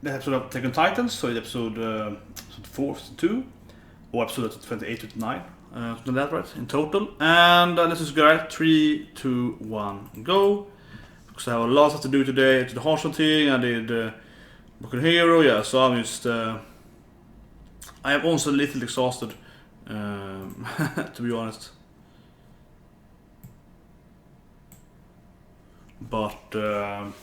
the episode of Attack on Titans, so it's episode 4 to 2, or episode 28 to 9, something like that, right, in total. And let's just go right, 3, 2, 1, go. Because I have a lot of stuff to do today. I did the Harshaw thing, I did Boku no Hero, yeah, so I'm just... I am also a little exhausted, to be honest. But we'll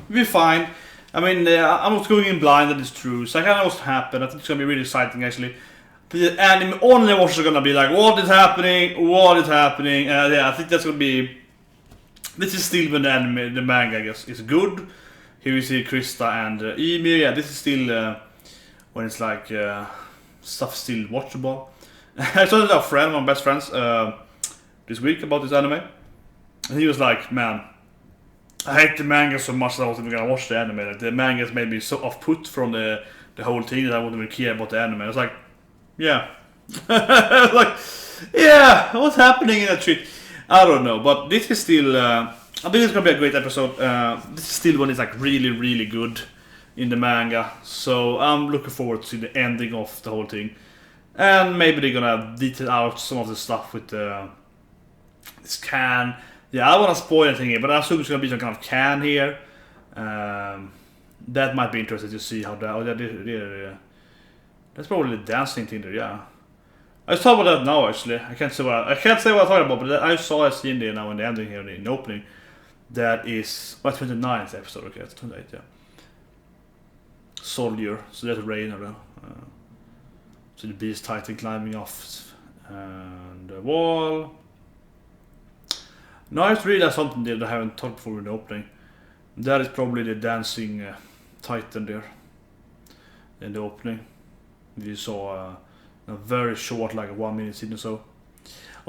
be fine. I mean, I'm not going in blind, that is true. So I kind of know what's happened. I think it's gonna be really exciting, actually. The anime only watchers are gonna be like, what is happening? What is happening? Yeah, I think that's gonna be. This is still when the anime, the manga, I guess, is good. Here we see Krista and Ymir. Yeah, this is still when it's like stuff still watchable. I told a friend, one of my best friends, this week about this anime, and he was like, "Man, I hate the manga so much that I wasn't even gonna watch the anime. Like, the manga's made me so off-put from the whole thing that I wouldn't even care about the anime." I was like, yeah. I was like, yeah, what's happening in that shit? I don't know, but this is still, I think it's gonna be a great episode. This is still one that's like really, really good in the manga. So I'm looking forward to the ending of the whole thing. And maybe they're gonna detail out some of the stuff with this can. Yeah, I don't want to spoil anything here, but I assume it's going to be some kind of can here. That might be interesting to see how that... Oh, that's probably the dancing thing there, yeah. I saw about that now, actually. I can't say what I'm talking about, but I saw a scene there now in the ending here, in the opening. That is... Well, 29th episode, okay, it's 28, yeah. Soldier, so that's Rainer. So the Beast Titan climbing off and the wall. No, it's really something that I haven't talked before in the opening. That is probably the dancing Titan there in the opening. We saw a very short, like a 1 minute scene or so.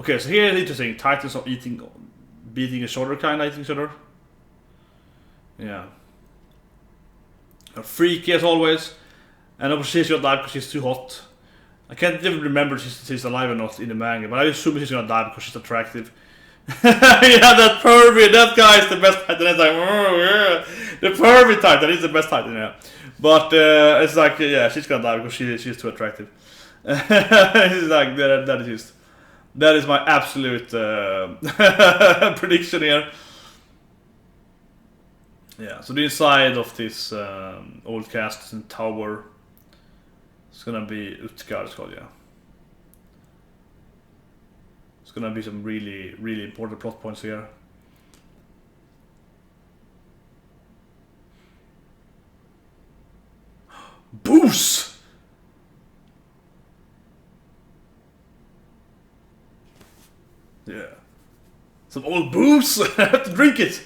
Okay, so here it's interesting. Titans are beating each other, kind of eating each other. Yeah. Freaky as always. And obviously she's gonna die because she's too hot. I can't even remember if she's alive or not in the manga, but I assume she's gonna die because she's attractive. Yeah, that pervy, that guy is the best Titan. It's like, oh, yeah. The pervy Titan is the best Titan, yeah. But it's like, yeah, she's gonna die because she's too attractive. It's like, that is my absolute prediction here. Yeah, so the inside of this old cast and tower is gonna be Utgard, it's called, yeah. It's gonna be some really, really important plot points here. Booze! Yeah. Some old booze! I have to drink it!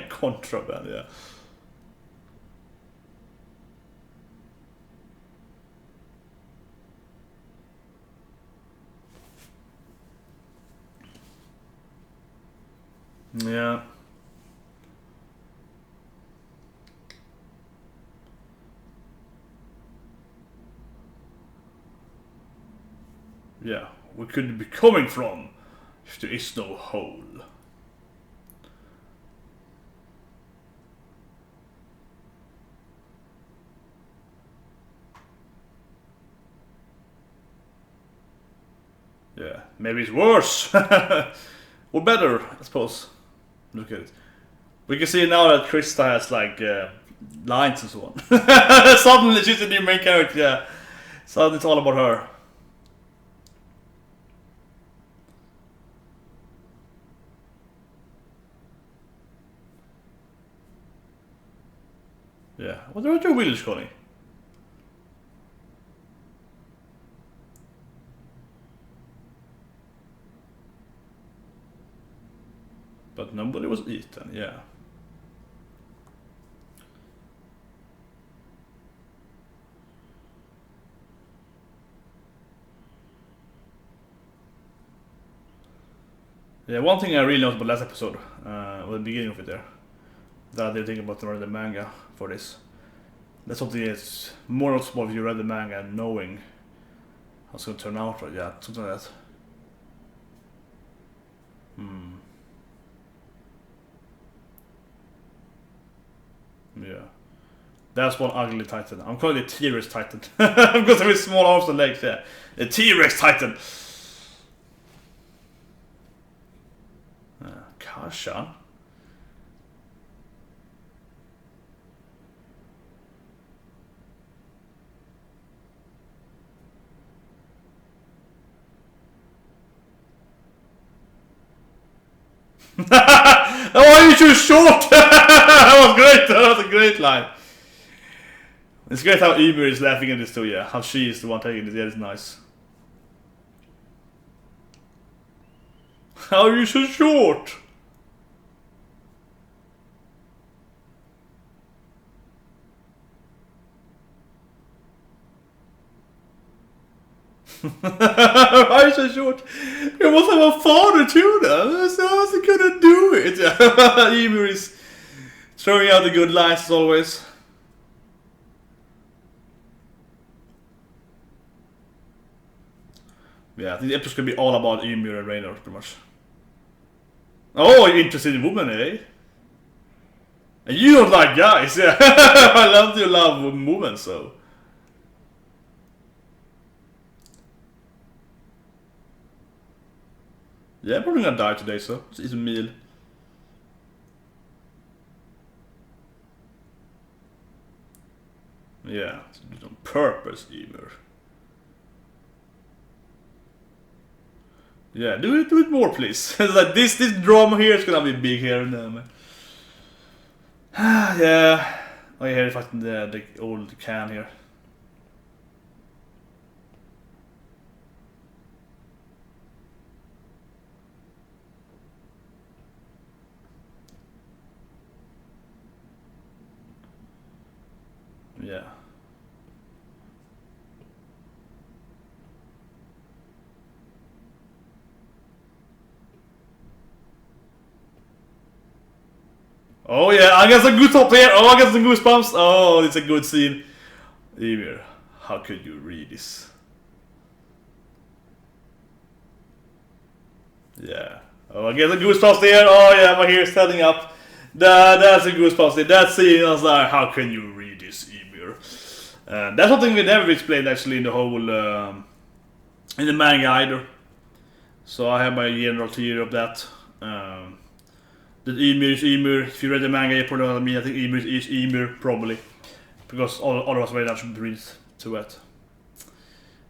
Contraband, yeah. Yeah. Yeah, where could it be coming from if there is no hole? Yeah, maybe it's worse. Or better, I suppose. Look at it. We can see now that Krista has like lines and so on. Suddenly she's a new main character, yeah. Suddenly it's all about her. Yeah. What about your village, Connie? But nobody was eaten, yeah. Yeah, one thing I really noticed about last episode, or the beginning of it there, that I didn't think about the manga for this. That's something that's more noticeable if you read the manga and knowing how it's going to turn out, right? Yeah, something like that. Yeah. That's one ugly titan. I'm calling it T-Rex titan. Because of his small arms and legs, yeah. A T-Rex titan. Kasha. Oh, are you too short? That was great. That was a great line. It's great how Ymir is laughing at this too, yeah. How she is the one taking it. Yeah, it's nice. How are you so short? Why are you so short? You must have a father too then. So how's he gonna do it? Ymir is throwing out the good lines as always. Yeah, I think the episode's gonna be all about Ymir and Reynor, pretty much. Oh, you're interested in women, eh? And you don't like guys, yeah. I love to love women, so. Yeah, I'm probably gonna die today, so let's eat a meal. Yeah, on purpose, Ymir. Yeah, do it more, please. It's like this drama here is gonna be big here and there, man. Yeah. Oh, yeah, fighting the old can here. Yeah. Oh yeah, I got some goosebumps here. Oh, I got some goosebumps. Oh, it's a good scene. Ymir, how could you read this? Yeah. Oh, I get the goosebumps there. Oh yeah, my hair is standing up. That's a goosebumps there. That scene, I was like, how can you read this, Ymir? That's something we never explained actually in the whole in the manga either. So I have my general theory of that. That Ymir is Ymir. If you read the manga, you probably know what I mean. I think Ymir is Ymir, probably. Because all of us very naturally breathe to it.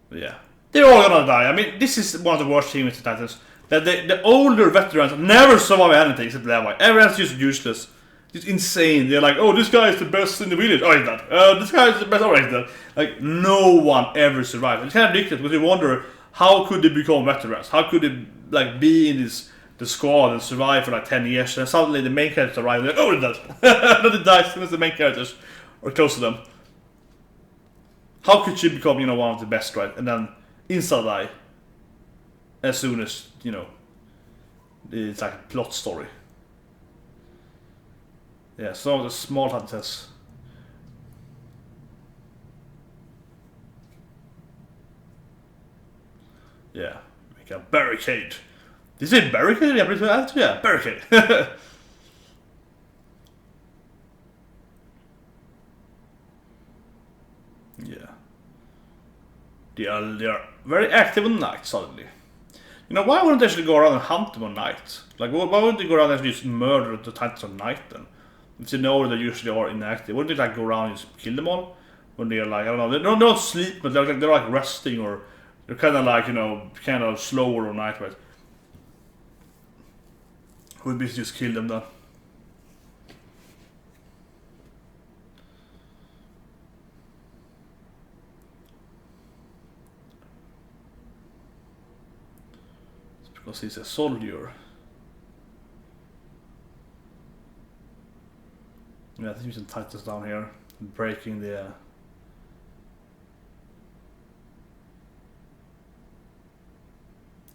But yeah. They're all gonna die. I mean, this is one of the worst things with the Titans. That the older veterans never survive anything except Levi. Everyone's just useless. Just insane. They're like, oh, this guy is the best in the village. Oh, he's not. This guy is the best. Oh, he's not. Like, no one ever survives. It's kind of ridiculous because you wonder, how could they become veterans? How could they, like, be in the squad and survive for like 10 years? And suddenly the main characters arrive and they're like, oh, they're dead. Not the dice, because the main characters are close to them. How could she become, one of the best, right? And then insta die. As soon as, it's like a plot story. Yeah, some of the small hunters. Yeah, make a barricade. Did you say barricade? Yeah, barricade. Yeah. They are very active on night suddenly. Why wouldn't they actually go around and hunt them on night? Like, why wouldn't they go around and just murder the Titans on night then? If they know they usually are inactive, wouldn't they like go around and just kill them all? When they're like, I don't know, they don't sleep, but they're like resting, or they're kind of like, kind of slower on night, right? Would be just kill them then. It's because he's a soldier. Yeah, I think we should tight this down here. Breaking the...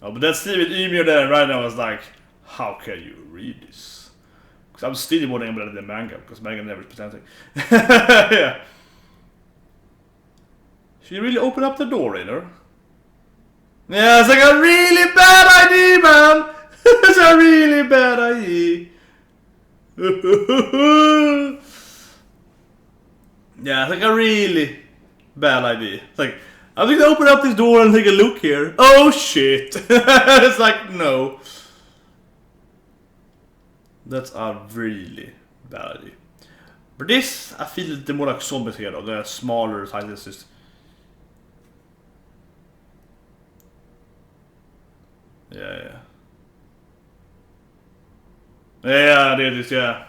Oh, but that's still with Ymir there right now. I was like, how can you read this? Because I'm still more able than the manga, because manga never is presenting. Yeah. Should you really open up the door, Rainer? Yeah, it's like a really bad idea, man! It's a really bad idea. Yeah, it's like a really bad idea. It's like, I'm gonna open up this door and take a look here. Oh shit! It's like, no. That's a really bad idea. But this, I feel the more like zombies here though. They're smaller sizes. Just... Yeah. Yeah, there it is, yeah.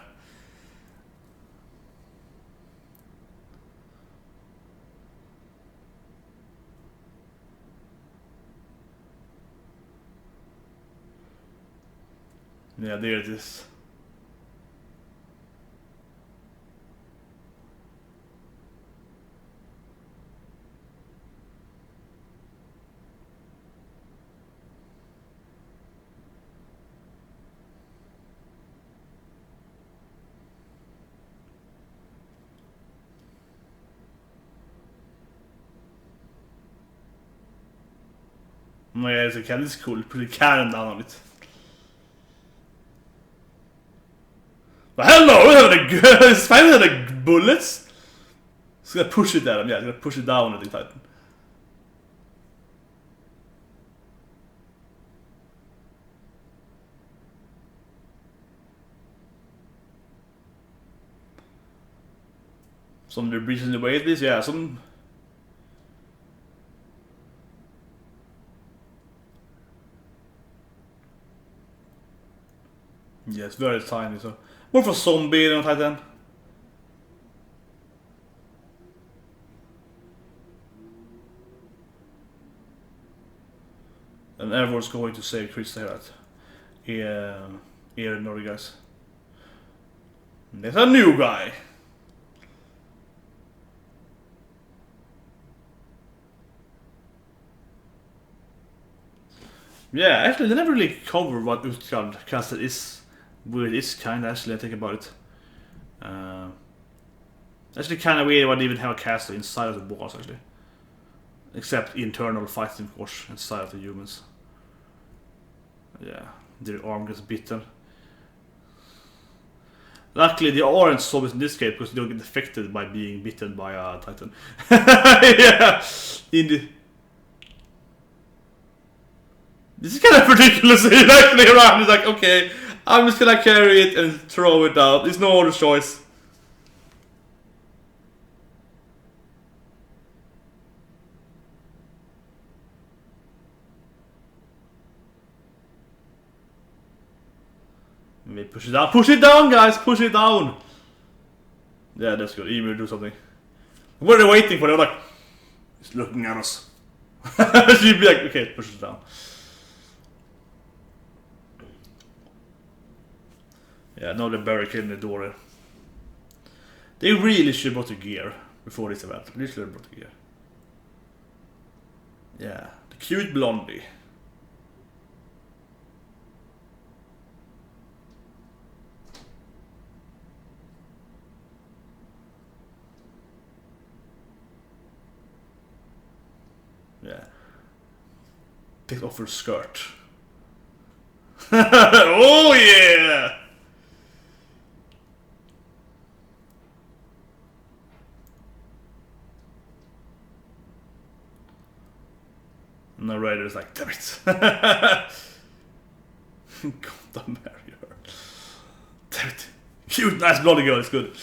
Yeah, there it is. Oh yeah, it's okay, this is cool. Put the cannon down on it. But hello, it's fine with the bullets. It's gonna push it at him, yeah, it's gonna push it down at the Titan. Some debris in the way of this, yeah, some... Yeah, it's very tiny, so... More for zombie than a Titan. And everyone's going to save Chris here at... Here in Norway, guys. There's a new guy! Yeah, actually, they never really cover what Utgard castle is. Weird, it's kind of actually, I think about it. Actually, kind of weird why they even have a castle inside of the walls, actually. Except internal fighting, of course, inside of the humans. Yeah, their arm gets bitten. Luckily, they aren't zombies in this case because they don't get affected by being bitten by a Titan. Yeah, this is kind of ridiculous. He's actually around. He's like, okay, I'm just gonna carry it and throw it out. There's no other choice. Maybe push it down. Push it down, guys. Push it down. Yeah, that's good. Emu do something. What are they waiting for? They're like, he's looking at us. She'd be like, okay, push it down. Yeah, now they're barricading the door there. They really should have brought the gear before this event. They should have brought the gear. Yeah, the cute blondie. Yeah. Take off her skirt. Oh yeah! And the rider's like, damn it. Gotta marry her. Damn it. Cute, nice blondie girl, it's good.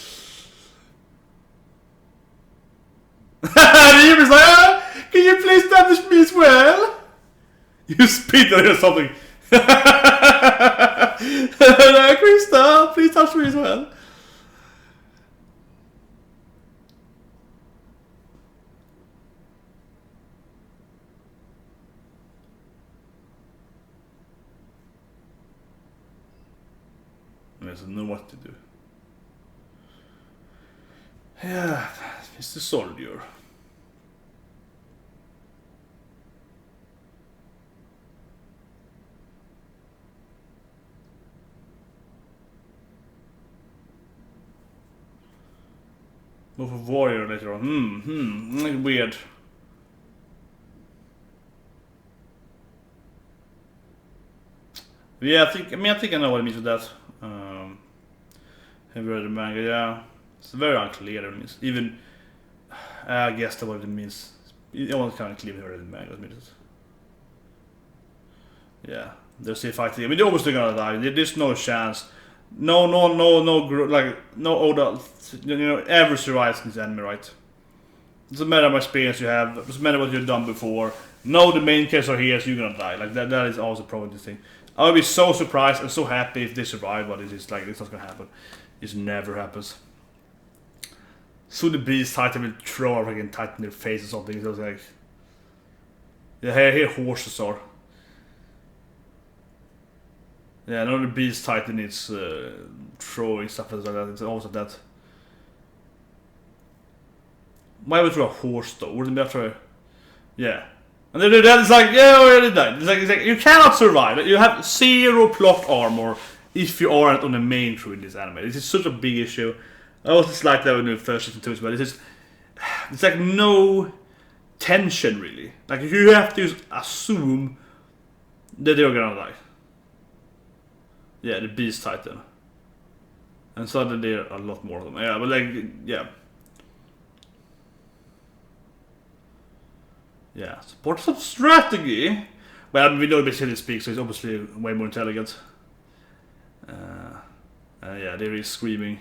The human's like, can you please damage me as well? You spit on her or something. Krista, please touch me as well. He doesn't know what to do. Yeah, it's the soldier. Go for warrior later on. Weird. Yeah, I think I know what it means with that. Have you read the manga? Yeah, it's very unclear. It means even I guess that's what it means. You want to kind of clean her in the manga. Yeah, they're still fighting. I mean, they're obviously gonna die. There's no chance. No, like, no Oda, ever survives in this anime, right? Doesn't matter how much experience you have, doesn't matter what you've done before. No, the main characters are here, so you're gonna die. Like, that is always a problem with this thing. I would be so surprised and so happy if they survive, but it's just like, it's not gonna happen. It never happens. So the beast titan will throw a freaking titan in their face or something. So it's like, yeah, here horses are. Yeah, another beast titan is throwing stuff like that. It's also that. Why would throw a horse though? Wouldn't be after? Yeah. And then it's like, yeah, already died. It's like you cannot survive. You have 0 plot armor if you aren't on the main crew in this anime. This is such a big issue. I also dislike that when the first season 2 as well. It's like no tension really. Like you have to assume that they're gonna die. Yeah, the beast titan. And suddenly there are a lot more of them. Yeah, but like, yeah. Yeah, support some strategy. Well, we know basically speaks, so he's obviously way more intelligent. Yeah, there is screaming.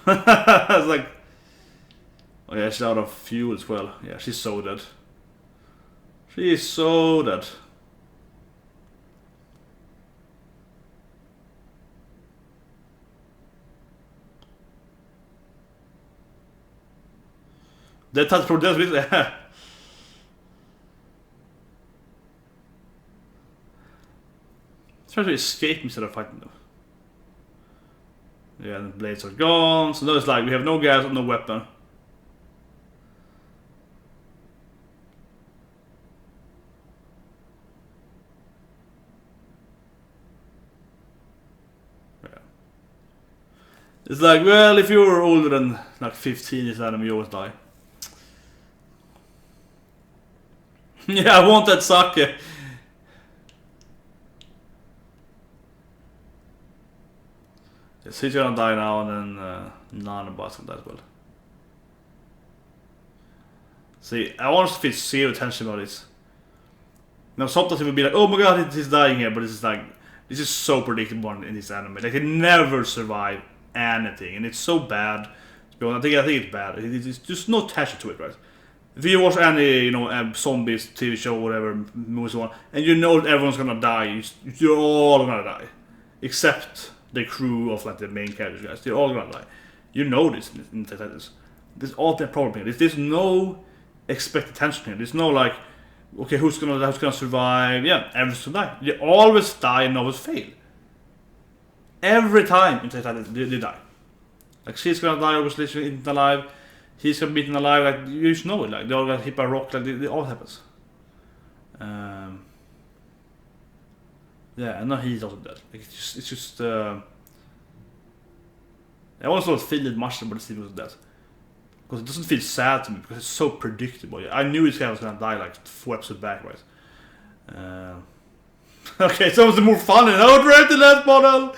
It's like, oh yeah, she's out of fuel as well. Yeah, she's so dead. She is so dead. That touch for this with trying to escape instead of fighting them. Yeah, the blades are gone. So now it's like we have no gas and no weapon. Yeah. It's like, well, if you're older than like 15 this anime, you always die. Yeah, I want that sake. Yes, he's gonna die now, and then Nanaba's gonna die as well. See, I want to feel zero tension about this. Now, sometimes it would be like, oh my god, he's dying here, but this is like, this is so predictable in this anime. Like, they never survive anything, and it's so bad. I think it's bad. It's just no tension to it, right? If you watch any, zombies TV show, whatever, movies, so on, and you know that everyone's gonna die, you're all gonna die, except the crew of like the main characters, guys. They're all gonna die. You know this in the titles. There's all that problem here. There's no expected tension here. There's no like, okay, who's gonna survive? Yeah, everyone's gonna die. They always die and always fail. Every time in the titles, they die. Like she's gonna die, obviously she's eaten alive. He's gonna be eaten alive. Like you just know it. Like they all got hit by a rock. Like it all happens. Yeah, and now he's also dead. Like it's just. I also don't feel it much about Steve was dead, because it doesn't feel sad to me because it's so predictable. I knew this guy was gonna die like 4 episodes back, right? Okay, so it was more fun and outright the last model.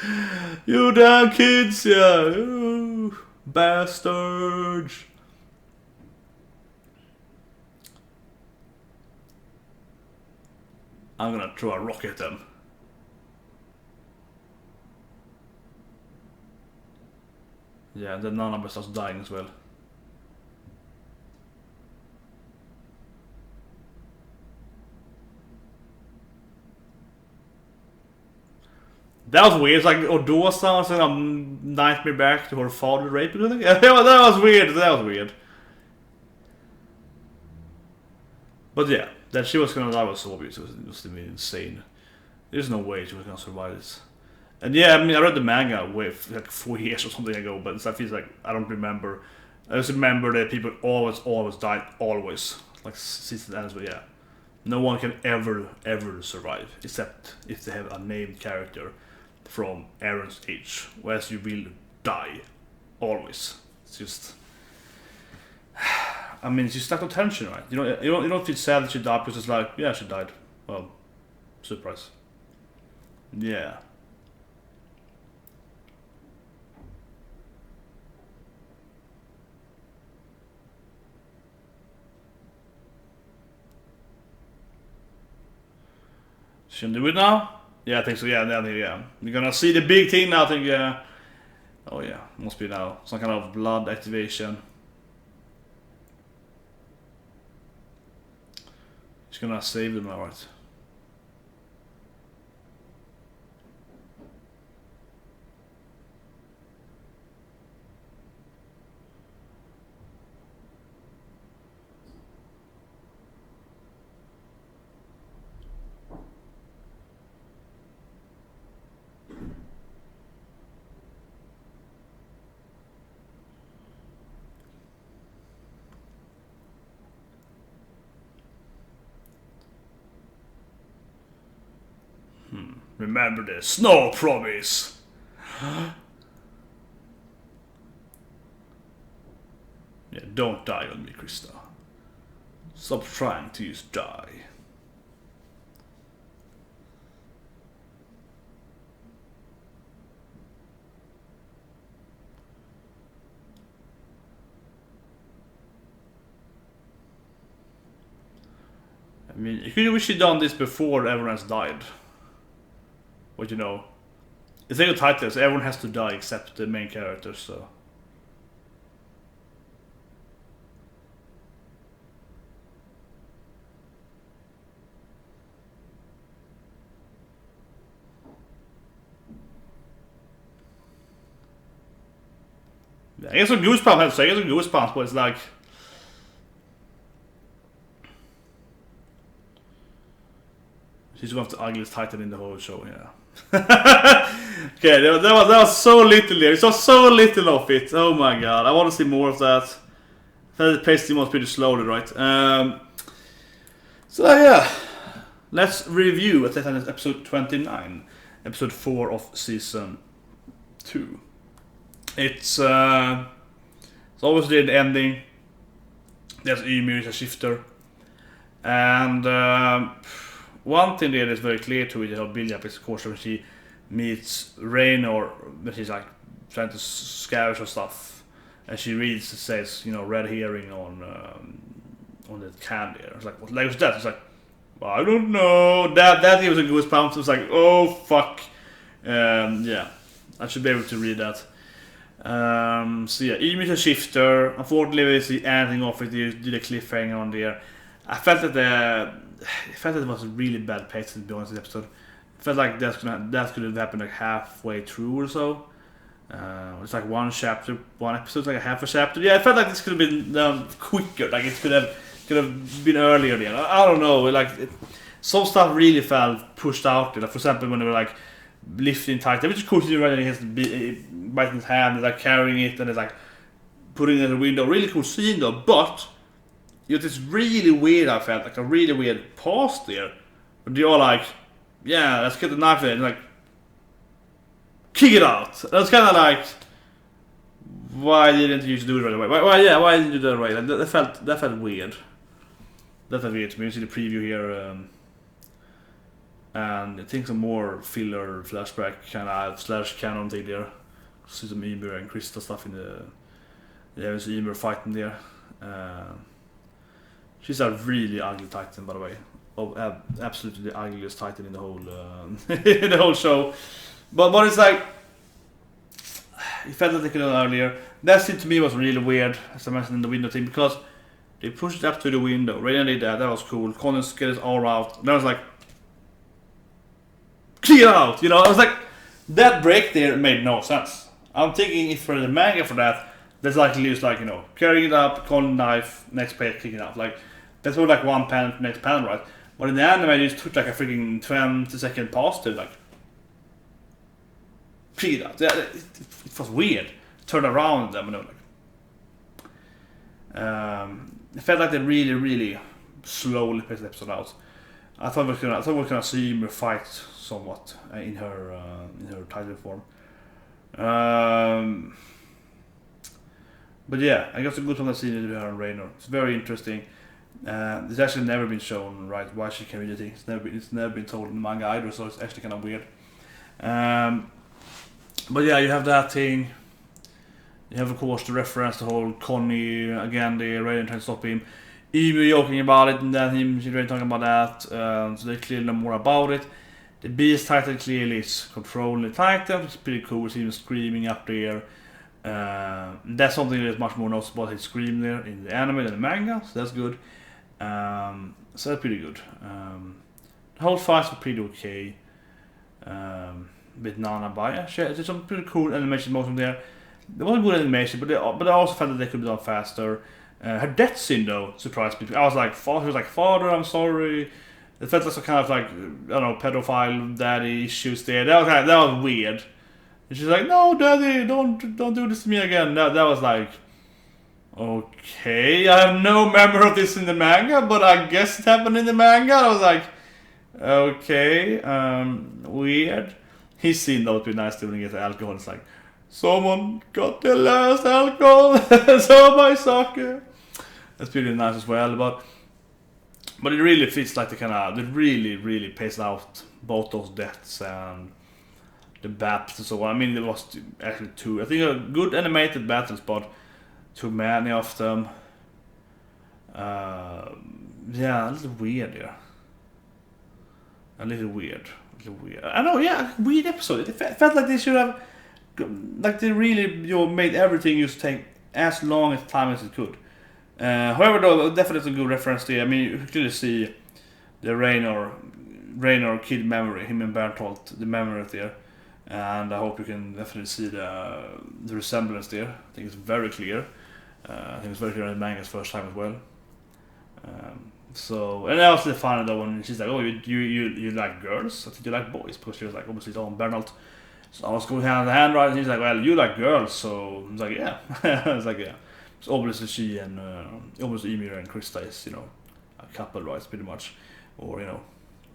You damn kids, yeah, ooh, bastards. I'm gonna throw a rock at them. Yeah, then Nanaba starts dying as well. That was weird. It's like Odosa was a nightmare back to her father raping her. Yeah, that was weird. That was weird. But yeah, that she was gonna die was so obvious. It was insane. There's no way she was gonna survive this. And yeah, I mean, I read the manga like 4 years or something ago, but it feels like I don't remember. I just remember that people always died, always. Like season ends, but yeah. No one can ever survive, except if they have a named character from Aaron's age, whereas you will die. Always. It's just... I mean, it's just lack of tension, right? You don't feel sad that she died because it's like, yeah, she died. Well, surprise. Yeah. Should do it now? Yeah, I think so. Yeah, yeah. You're gonna see the big thing now. I think. Yeah. Oh yeah, must be now some kind of blood activation. He's gonna save them now, right? Remember this. No promise. Yeah, don't die on me, Krista. Stop trying to use die. I mean, you could wish you'd done this before everyone has died. But you know, it's like a title, so everyone has to die except the main characters, so... Yeah, I get some goosebumps, I have to say, I get some goosebumps, but it's like... She's one of the ugliest Titan in the whole show, yeah. Okay, that was so little there. It was so little of it. Oh my god, I want to see more of that. The pacing was pretty slowly, right? So yeah, let's review Attack on Titan episode 29, episode 4 of season 2. It's obviously the ending. There's Ymir, a shifter, and one thing there is very clear to it is how Billy is, of course, when she meets Raynor, when she's like trying to scavenge her stuff, and she reads, it says, you know, red herring on the can there. It's like, what language is that? It's like, well, I don't know. That gives a goosebumps. It was like, oh fuck. Yeah, I should be able to read that. So yeah, Ymir a shifter. Unfortunately, we didn't see anything of it. You did a cliffhanger on there. I felt that it was a really bad pace, to be honest, this episode. I felt like that could have happened like halfway through or so. It's like one episode, like a half a chapter. Yeah, I felt like this could have been done quicker. Like it could have been earlier. Then I don't know. Like some stuff really felt pushed out. Like, for example, when they were like lifting Titan, which is cool. He has to bite in his hand, and like carrying it, and it's like putting it in the window. Really cool scene though, but. It's really weird, I felt, like a really weird pause there. But you're like, yeah, let's get the knife in, and like, kick it out. And it's kind of like, why didn't you just do it right away? Why didn't you do that right away? Like, that felt weird. That felt weird to me. You see the preview here, and I think some more filler flashback kind of slash canon thing there. See some Ymir and Krista stuff in the... Yeah, there's Ymir fighting there. She's a really ugly Titan, by the way. Absolutely the ugliest Titan in the whole in the whole show. But it's like, it felt like they could have done earlier. That scene to me was really weird, as I mentioned in the window thing, because they pushed it up to the window. Raina did that. That was cool. Conan get his all out. And I was like, clear out. You know, I was like, that break there made no sense. I'm thinking if for the manga for that, that's likely just like, you know, carrying it up, Conan knife, next page, kicking out. Like, that's more like one panel to next panel, right? But in the anime, they just took like a freaking 20-second pause to like, kick it out. It was weird. Turn around them, you know, like. It felt like they really, really slowly paced the episode out. I thought we were gonna see Ymir fight somewhat in her title form. But yeah, I guess a good one to see her and Raynor. It's very interesting. It's actually never been shown, right, why she can read the things. It's never been told in the manga either, so it's actually kind of weird. But yeah, you have that thing. You have, of course, the reference, the whole Connie, again, the Raiden trying to stop him. Ymir joking about it, and then she's really talking about that. So they clearly know more about it. The Beast Titan clearly is controlling the Titan, which is pretty cool. It's even screaming up there. That's something that is much more noticeable. He screamed there in the anime than the manga, so that's good. So that's pretty good. The whole fights were pretty okay. With Nanaba, yeah, there's some pretty cool animation motion there. There wasn't good animation, but I also felt that they could be done faster. Her death scene though surprised me. I was like, Father, I'm sorry. It felt like some kind of like, I don't know, pedophile daddy issues there. That was weird. And she's like, no, daddy, don't do this to me again. That was like, okay, I have no memory of this in the manga, but I guess it happened in the manga. I was like, okay, weird. His scene though would be nice to when he gets alcohol. It's like, someone got the last alcohol, so my soccer. That's pretty nice as well, but it really feels like they really paced out both those deaths and the battles and so on. I mean, there was actually two, I think, good animated battles, but too many of them. Yeah, a little weird here. A little weird. I know, yeah, weird episode. It felt like they should have, like they really made everything just take as long as time as it could. However, though, definitely a good reference there. I mean, you can clearly see the Raynor kid memory, him and Bertolt, the memory there. And I hope you can definitely see the resemblance there. I think it's very clear. I think it's very clear in the manga's first time as well. So, and also funny though when she's like, oh, you like girls? I think you like boys, because she was like, obviously, on Bertolt. So I was going hand in hand, right? And he's like, well, you like girls, so I was like, yeah. I was like, yeah. So obviously she and obviously Ymir and Krista is, a couple, right? Pretty much, or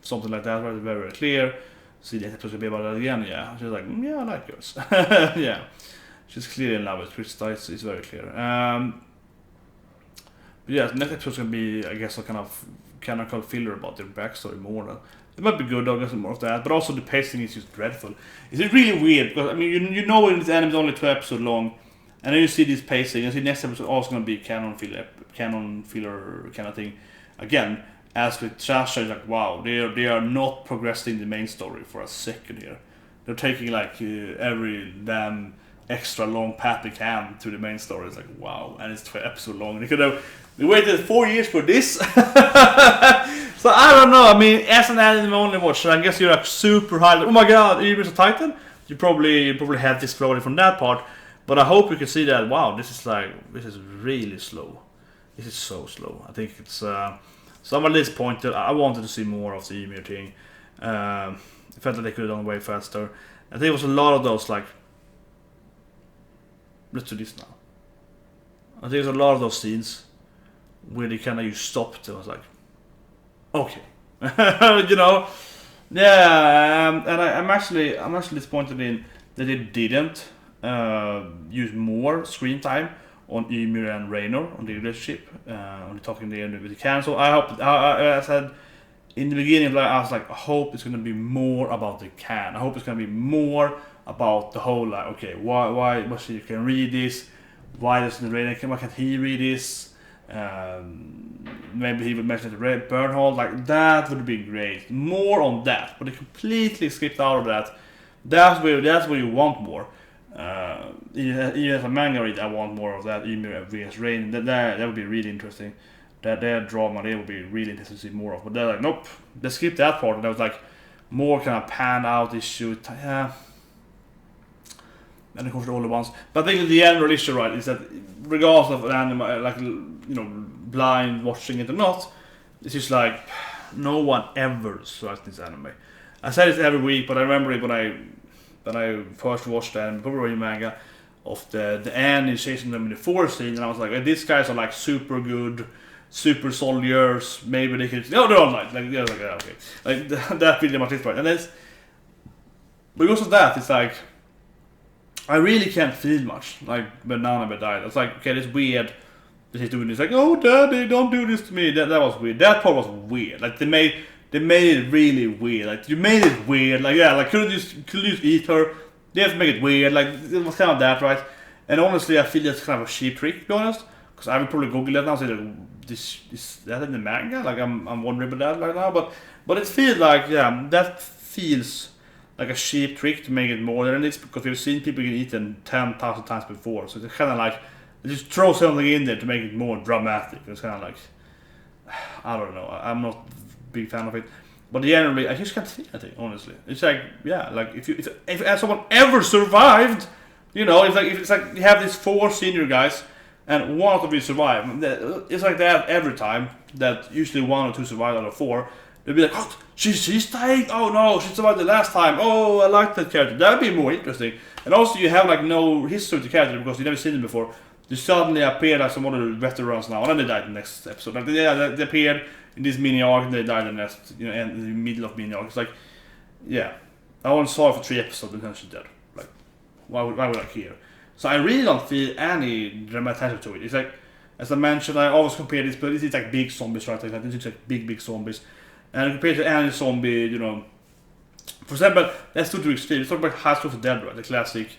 something like that, right? Very, very clear. See the episode be about that again, yeah. She's like, yeah, I like girls. Yeah, she's clearly in love with Krista. It's very clear. But yeah, the next episode's gonna be, I guess, a kind of filler about their backstory more. It might be good, I'll get some more of that. But also the pacing is just dreadful. It's really weird because I mean, in this anime is only 2 episodes long, and then you see this pacing. And see next episode also gonna be canon filler kind of thing. Again, as with Sasha, it's like, wow, they are not progressing the main story for a second here. They're taking like every damn extra long path they can to the main story. It's like, wow, and it's 2 episodes long. They waited 4 years for this. So I don't know. I mean, as an anime only watcher, I guess you're like super high. Oh my god, Ymir is a Titan. You probably had this floating from that part. But I hope you can see that. Wow, this is really slow. This is so slow. I think it's. So I'm a little disappointed. I wanted to see more of the Ymir thing. I felt that they could have done way faster. I think it was a lot of those like. Let's do this now. I think there's a lot of those scenes where they kind of just stopped and was like, okay, yeah. And I'm actually disappointed in that they didn't use more screen time on Ymir and Raynor on the relationship, on the talking there with the can. So I hope, I said in the beginning, I was like, I hope it's gonna be more about the can. I hope it's gonna be more about the whole, like, okay, why she can read this, why doesn't Raynor, why can't he read this? Maybe he would mention the red Bernhold, like that would be great. More on that, but they completely skipped out of that. That's where you want more. Even as a manga read, I want more of that. Ymir vs Rain. That would be really interesting. Their drama, they would be really interesting to see more of. But they're like, nope, they skipped that part. And that was like more kind of panned out issue. Yeah. And of course the older ones. But I think the general issue, right, is that regardless of an anime, like, blind watching it or not, it's just like no one ever likes this anime. I say this every week, but I remember it when I first watched the anime, probably manga, of the Anne chasing them in the forest scene, and I was like, these guys are like super good. super soldiers. Maybe they could. No, they're all nice. Like yeah, okay, like that really much is right. And it's because of that, it's like I really can't feel much. Like when Nanaba died, it's like okay, it's weird that he's doing this. Like oh, Daddy, don't do this to me. That was weird. That part was weird. Like they made it really weird. Like you made it weird. Like yeah, like couldn't you just eat her? They have to make it weird. Like it was kind of that, right? And honestly, I feel that's kind of a cheap trick, to be honest. Because I would probably Google it now and say like, this is that in the manga? Like I'm wondering about that right now. But it feels like yeah, that feels like a cheap trick to make it more than this because we've seen people get eaten 10,000 times before. So it's kind of like they just throw something in there to make it more dramatic. It's kind of like I don't know. I'm not a big fan of it. But generally, I just can't feel anything. Honestly, it's like yeah, like if someone ever survived, you know, if it's like you have these 4 senior guys and one of them survive. It's like that every time. That usually 1 or 2 survive out of 4. They'll be like, oh, she's dying. Oh no, she survived the last time. Oh, I like that character. That'd be more interesting. And also, you have like no history of the character because you've never seen them before. They suddenly appear as some other veterans now, and then they died in the next episode. Like they appeared in this mini arc and they died in the next, you know, in the middle of mini arc. It's like, yeah, I only saw it for 3 episodes and then she's dead. Like, why would I care? So I really don't feel any dramatism to it. It's like, as I mentioned, I always compare this, but this is like big zombies, right? Like this is like big zombies, and compared to any zombie, you know. For example, let's do the extreme. Let's talk about House of the Dead, right? The classic,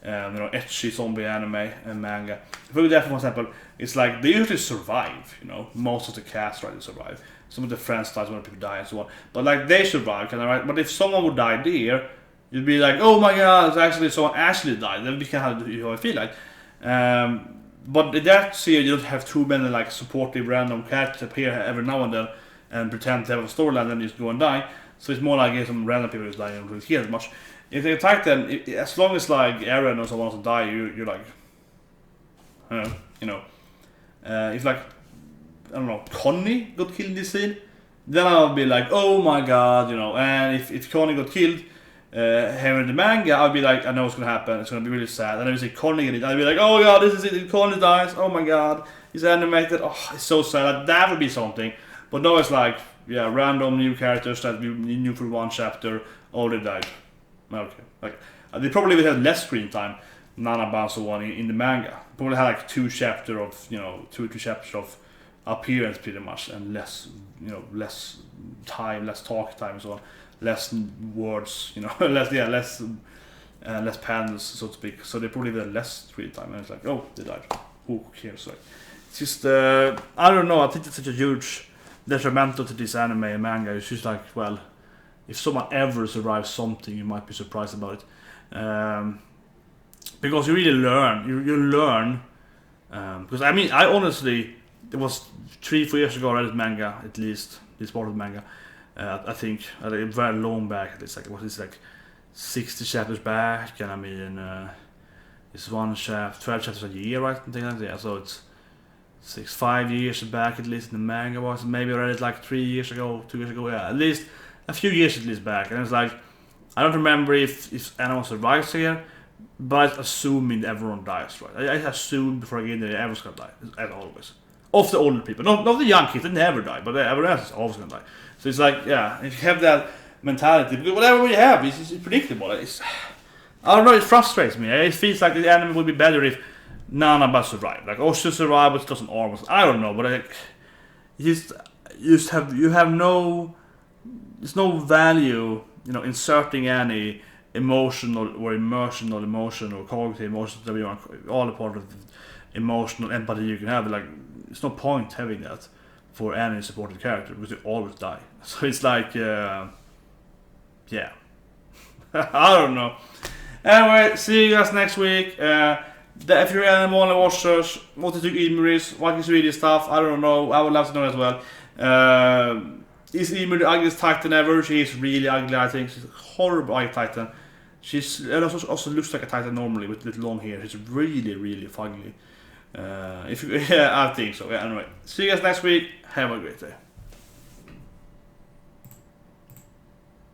you know, ecchi zombie anime and manga. If we do that for example, it's like they usually survive. You know, most of the cast try to survive. Some of the friends die, some of the people die, and so on. But like they survive, kind of right. But if someone would die there, you'd be like, oh my god, actually someone actually died. That would be kind of how I feel like. But in that series, you don't have too many like supportive random characters appear every now and then and pretend to have a storyline and just go and die. So it's more like some random people who's dying and don't really care as much. If they attack them, as long as like Aaron or someone wants to die, you're like, you know, if like I don't know, Connie got killed in this scene, then I'll be like, oh my god, you know. And if Connie got killed here in the manga, I'll be like, I know what's gonna happen. It's gonna be really sad. And then we see Connie get it, I'll be like, oh god, this is it. Connie dies. Oh my god, he's animated. Oh, it's so sad. That would be something. But no, it's like, yeah, random new characters that we knew for 1 chapter. Oh, they died. Okay, like they probably would have less screen time. Nanaba and so on in the manga. Probably had like 2 chapters of, you know, 2 or 3 chapters of appearance pretty much, and less, you know, less time, less talk time and so on, less words, you know, less panels, so to speak. So they probably had less screen time, and it's like, oh, they died. Who cares? Like, it's just I don't know. I think it's such a huge detrimental to this anime and manga. It's just like, well, if someone ever survives something, you might be surprised about it, because you really learn. You learn because I mean, I honestly, it was 3-4 years ago I read manga, at least this part of the manga. I think very long back. It's like what is like 60 chapters back, and I mean it's 1 chapter, 12 chapters a year, right? And things like that. So it's 5 years back at least in the manga was. Maybe I read it like 3 years ago, 2 years ago. Yeah, at least a few years at least back. And it's like I don't remember if anyone survives here, but assuming everyone dies, right? I assume before I get in there, everyone's gonna die, as always. Of the older people, not the young kids, they never die, but everyone else is always gonna die. So it's like, yeah, if you have that mentality, because whatever you have, it's predictable. I don't know, it frustrates me. It feels like the anime would be better if Nanaba survived. Like, oh, she survived, but she doesn't arm. I don't know, but like, you have no, there's no value, you know, inserting any emotional or cognitive emotions that we want, all the part of emotional empathy you can have. Like, there's no point having that for any supported character because they always die. So it's like, yeah, I don't know. Anyway, see you guys next week. If you're anime only watchers, what do you think Ymir is? What is really stuff? I don't know. I would love to know as well. Is Ymir the ugliest Titan ever? She is really ugly, I think. She's a horrible ugly Titan. She also looks like a Titan normally with long hair. She's really fugly. Yeah, I think so. Yeah, anyway, see you guys next week. Have a great day.